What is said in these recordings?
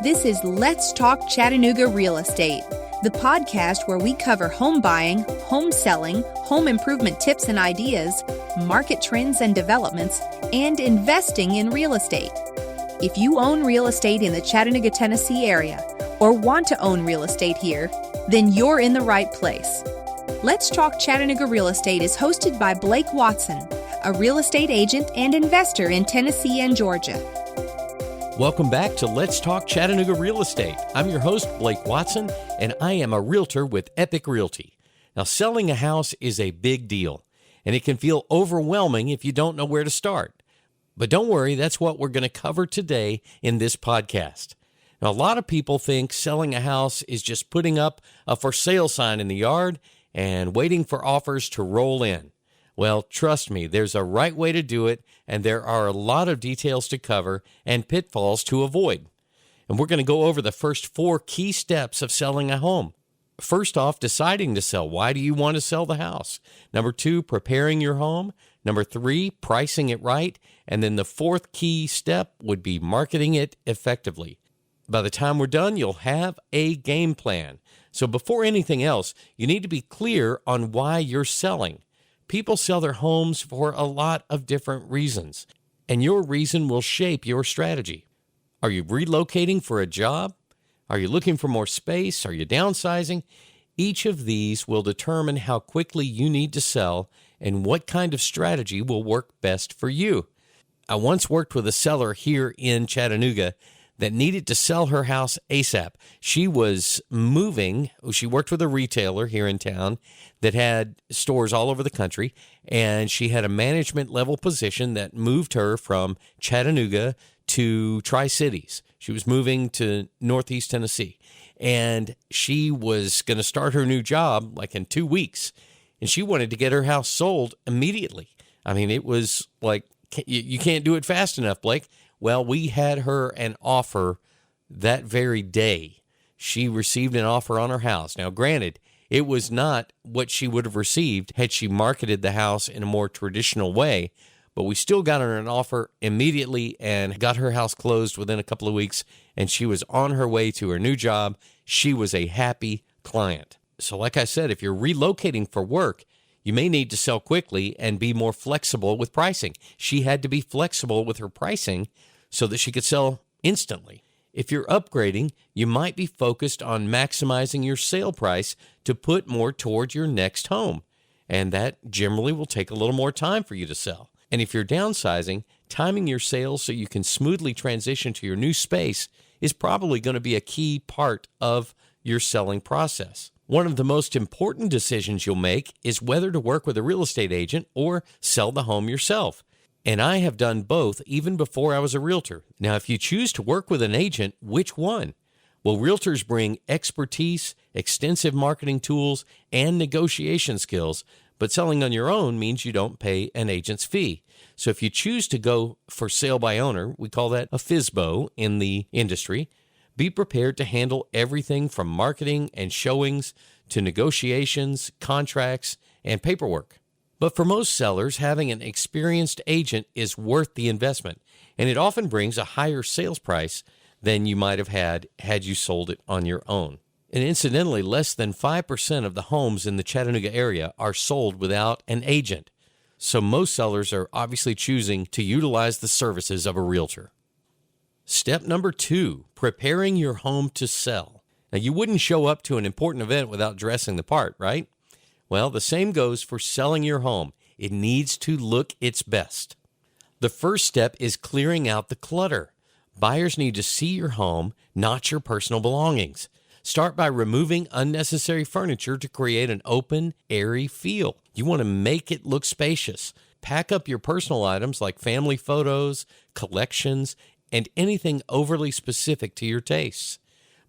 This is Let's Talk Chattanooga Real Estate, the podcast where we cover home buying, home selling, home improvement tips and ideas, market trends and developments, and investing in real estate. If you own real estate in the Chattanooga, Tennessee area, or want to own real estate here, then you're in the right place. Let's Talk Chattanooga Real Estate is hosted by Blake Watson, a real estate agent and investor in Tennessee and Georgia. Welcome back to Let's Talk Chattanooga Real Estate. I'm your host, Blake Watson, and I am a realtor with Epic Realty. Now, selling a house is a big deal, and it can feel overwhelming if you don't know where to start. But don't worry, that's what we're going to cover today in this podcast. Now, a lot of people think selling a house is just putting up a for sale sign in the yard and waiting for offers to roll in. Well, trust me, there's a right way to do it, and there are a lot of details to cover and pitfalls to avoid. And we're going to go over the first 4 key steps of selling a home. First off, deciding to sell. Why do you want to sell the house? Number 2, preparing your home. Number 3, pricing it right. And then the 4th key step would be marketing it effectively. By the time we're done, you'll have a game plan. So before anything else, you need to be clear on why you're selling. People sell their homes for a lot of different reasons, and your reason will shape your strategy. Are you relocating for a job? Are you looking for more space? Are you downsizing? Each of these will determine how quickly you need to sell and what kind of strategy will work best for you. I once worked with a seller here in Chattanooga that needed to sell her house ASAP. She was moving. She worked with a retailer here in town that had stores all over the country, and she had a management level position that moved her from Chattanooga to Tri-Cities. She was moving to Northeast Tennessee, and she was going to start her new job like in 2 weeks, and she wanted to get her house sold immediately. I mean, it was like, you can't do it fast enough, Blake. Well, we had her an offer that very day. She received an offer on her house. Now, granted, it was not what she would have received had she marketed the house in a more traditional way, but we still got her an offer immediately and got her house closed within a couple of weeks, and she was on her way to her new job. She was a happy client. So like I said, if you're relocating for work, you may need to sell quickly and be more flexible with pricing. She had to be flexible with her pricing so that she could sell instantly. If you're upgrading, you might be focused on maximizing your sale price to put more toward your next home, and that generally will take a little more time for you to sell. And if you're downsizing, timing your sales so you can smoothly transition to your new space is probably going to be a key part of your selling process. One of the most important decisions you'll make is whether to work with a real estate agent or sell the home yourself. And I have done both even before I was a realtor. Now, if you choose to work with an agent, which one? Well, realtors bring expertise, extensive marketing tools, and negotiation skills, but selling on your own means you don't pay an agent's fee. So if you choose to go for sale by owner, we call that a FSBO in the industry, be prepared to handle everything from marketing and showings to negotiations, contracts, and paperwork. But for most sellers, having an experienced agent is worth the investment, and it often brings a higher sales price than you might have had you sold it on your own. And incidentally, less than 5% of the homes in the Chattanooga area are sold without an agent. So most sellers are obviously choosing to utilize the services of a realtor. Step number 2, preparing your home to sell. Now, you wouldn't show up to an important event without dressing the part, right? Well, the same goes for selling your home. It needs to look its best. The first step is clearing out the clutter. Buyers need to see your home, not your personal belongings. Start by removing unnecessary furniture to create an open, airy feel. You want to make it look spacious. Pack up your personal items like family photos, collections, and anything overly specific to your tastes.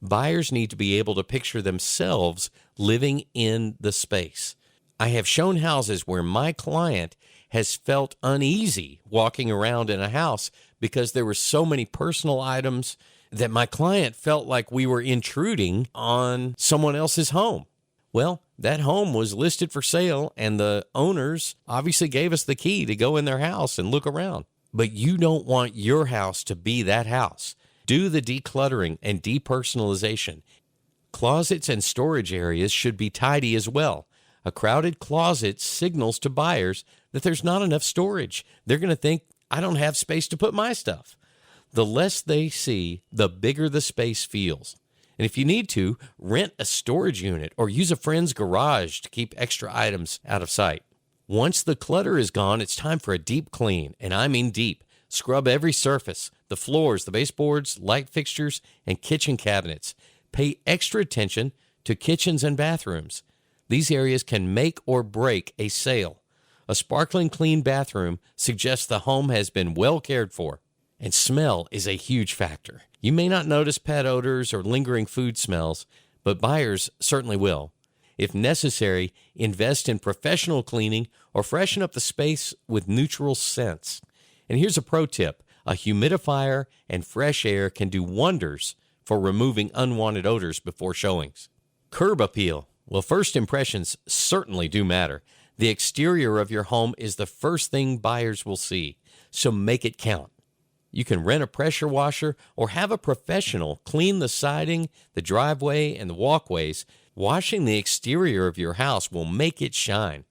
Buyers need to be able to picture themselves living in the space. I have shown houses where my client has felt uneasy walking around in a house because there were so many personal items that my client felt like we were intruding on someone else's home. Well, that home was listed for sale, and the owners obviously gave us the key to go in their house and look around. But you don't want your house to be that house. Do the decluttering and depersonalization. Closets and storage areas should be tidy as well. A crowded closet signals to buyers that there's not enough storage. They're going to think, I don't have space to put my stuff. The less they see, the bigger the space feels. And if you need to, rent a storage unit or use a friend's garage to keep extra items out of sight. Once the clutter is gone, it's time for a deep clean, and I mean deep. Scrub every surface, the floors, the baseboards, light fixtures, and kitchen cabinets. Pay extra attention to kitchens and bathrooms. These areas can make or break a sale. A sparkling clean bathroom suggests the home has been well cared for. And smell is a huge factor. You may not notice pet odors or lingering food smells, but buyers certainly will. If necessary, invest in professional cleaning or freshen up the space with neutral scents. And here's a pro tip. A humidifier and fresh air can do wonders for removing unwanted odors before showings. Curb appeal. Well, first impressions certainly do matter. The exterior of your home is the first thing buyers will see, so make it count. You can rent a pressure washer or have a professional clean the siding, the driveway, and the walkways. Washing the exterior of your house will make it shine.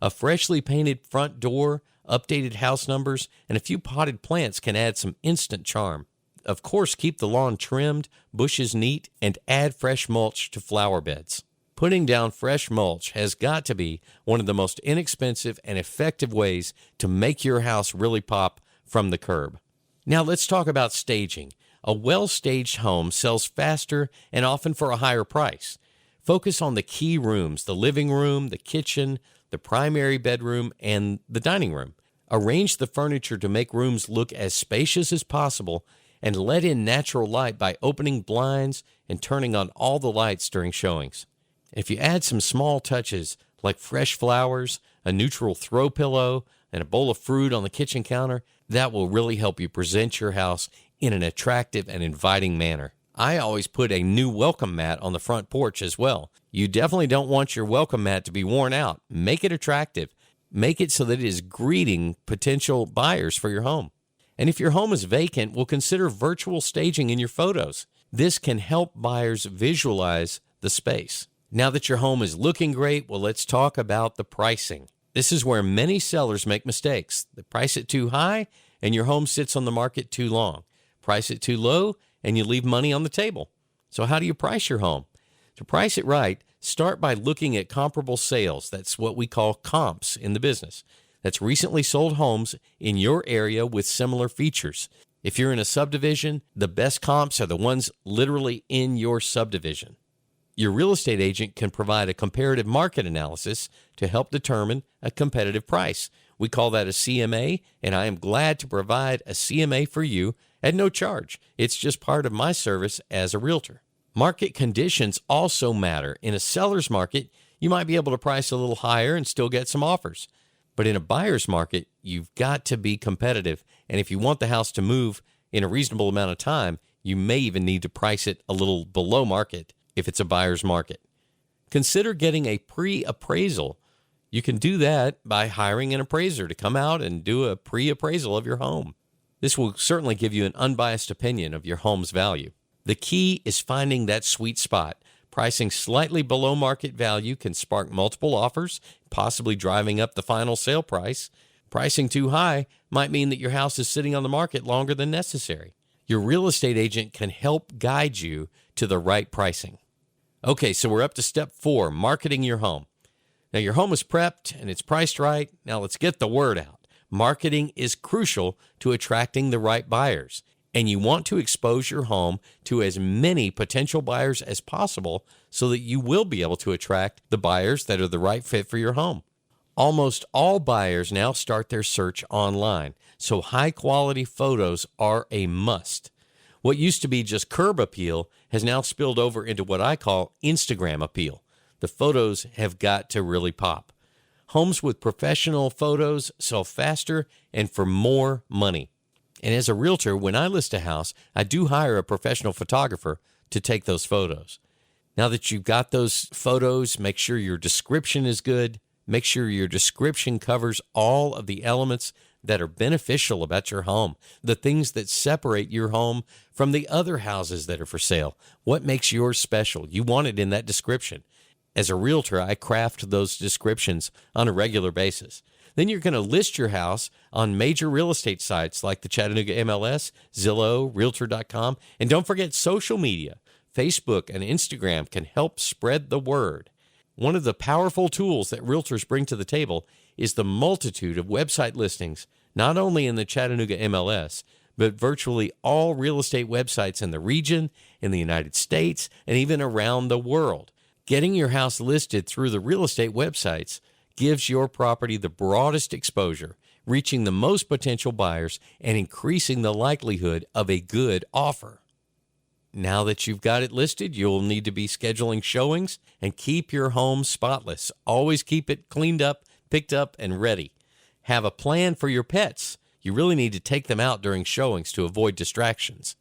A freshly painted front door, updated house numbers, and a few potted plants can add some instant charm. Of course, keep the lawn trimmed, bushes neat, and add fresh mulch to flower beds. Putting down fresh mulch has got to be one of the most inexpensive and effective ways to make your house really pop from the curb. Now let's talk about staging. A well-staged home sells faster and often for a higher price. Focus on the key rooms, the living room, the kitchen, the primary bedroom, and the dining room. Arrange the furniture to make rooms look as spacious as possible and let in natural light by opening blinds and turning on all the lights during showings. If you add some small touches like fresh flowers, a neutral throw pillow, and a bowl of fruit on the kitchen counter, that will really help you present your house in an attractive and inviting manner. I always put a new welcome mat on the front porch as well. You definitely don't want your welcome mat to be worn out. Make it attractive. Make it so that it is greeting potential buyers for your home. And if your home is vacant, we'll consider virtual staging in your photos. This can help buyers visualize the space. Now that your home is looking great, well, let's talk about the pricing. This is where many sellers make mistakes. They price it too high, and your home sits on the market too long. Price it too low, and you leave money on the table. So how do you price your home? To price it right, start by looking at comparable sales. That's what we call comps in the business. That's recently sold homes in your area with similar features. If you're in a subdivision, the best comps are the ones literally in your subdivision. Your real estate agent can provide a comparative market analysis to help determine a competitive price. We call that a CMA, and I am glad to provide a CMA for you at no charge. It's just part of my service as a realtor. Market conditions also matter. In a seller's market, you might be able to price a little higher and still get some offers. But in a buyer's market, you've got to be competitive. And if you want the house to move in a reasonable amount of time, you may even need to price it a little below market if it's a buyer's market. Consider getting a pre-appraisal. You can do that by hiring an appraiser to come out and do a pre-appraisal of your home. This will certainly give you an unbiased opinion of your home's value. The key is finding that sweet spot. Pricing slightly below market value can spark multiple offers, possibly driving up the final sale price. Pricing too high might mean that your house is sitting on the market longer than necessary. Your real estate agent can help guide you to the right pricing. Okay, so we're up to step 4, marketing your home. Now, your home is prepped and it's priced right. Now, let's get the word out. Marketing is crucial to attracting the right buyers, and you want to expose your home to as many potential buyers as possible so that you will be able to attract the buyers that are the right fit for your home. Almost all buyers now start their search online, so high-quality photos are a must. What used to be just curb appeal has now spilled over into what I call Instagram appeal. The photos have got to really pop. Homes with professional photos sell faster and for more money. And as a realtor, when I list a house, I do hire a professional photographer to take those photos. Now that you've got those photos, make sure your description is good. Make sure your description covers all of the elements that are beneficial about your home, the things that separate your home from the other houses that are for sale. What makes yours special? You want it in that description. As a realtor, I craft those descriptions on a regular basis. Then you're going to list your house on major real estate sites like the Chattanooga MLS, Zillow, Realtor.com, and don't forget social media. Facebook and Instagram can help spread the word. One of the powerful tools that realtors bring to the table is the multitude of website listings, not only in the Chattanooga MLS, but virtually all real estate websites in the region, in the United States, and even around the world. Getting your house listed through the real estate websites gives your property the broadest exposure, reaching the most potential buyers and increasing the likelihood of a good offer. Now that you've got it listed, you'll need to be scheduling showings and keep your home spotless. Always keep it cleaned up, picked up, and ready. Have a plan for your pets. You really need to take them out during showings to avoid distractions.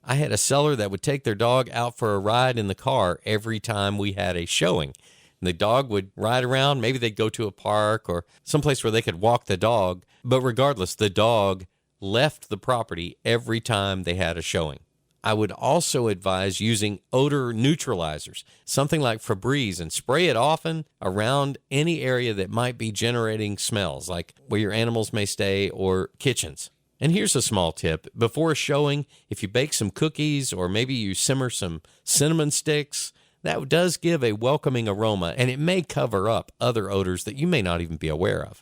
I had a seller that would take their dog out for a ride in the car every time we had a showing. And the dog would ride around. Maybe they'd go to a park or someplace where they could walk the dog. But regardless, the dog left the property every time they had a showing. I would also advise using odor neutralizers, something like Febreze, and spray it often around any area that might be generating smells, like where your animals may stay or kitchens. And here's a small tip. Before a showing, if you bake some cookies or maybe you simmer some cinnamon sticks, that does give a welcoming aroma, and it may cover up other odors that you may not even be aware of.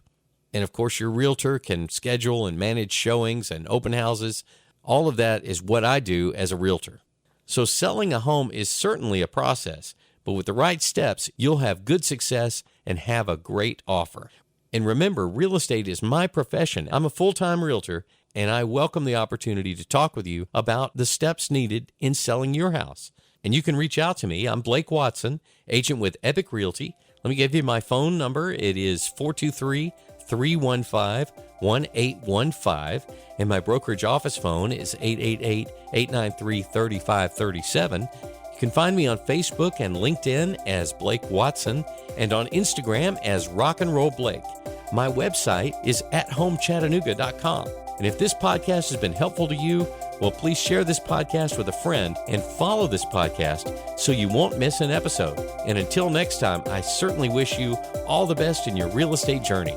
And of course, your realtor can schedule and manage showings and open houses. All of that is what I do as a realtor. So selling a home is certainly a process, but with the right steps, you'll have good success and have a great offer. And remember, real estate is my profession. I'm a full-time realtor, and I welcome the opportunity to talk with you about the steps needed in selling your house. And you can reach out to me. I'm Blake Watson, agent with Epic Realty. Let me give you my phone number. It is 423-315-1815, and my brokerage office phone is 888-893-3537. You can find me on Facebook and LinkedIn as Blake Watson and on Instagram as Rock and Roll Blake. My website is athomechattanooga.com. And if this podcast has been helpful to you, well, please share this podcast with a friend and follow this podcast so you won't miss an episode. And until next time, I certainly wish you all the best in your real estate journey.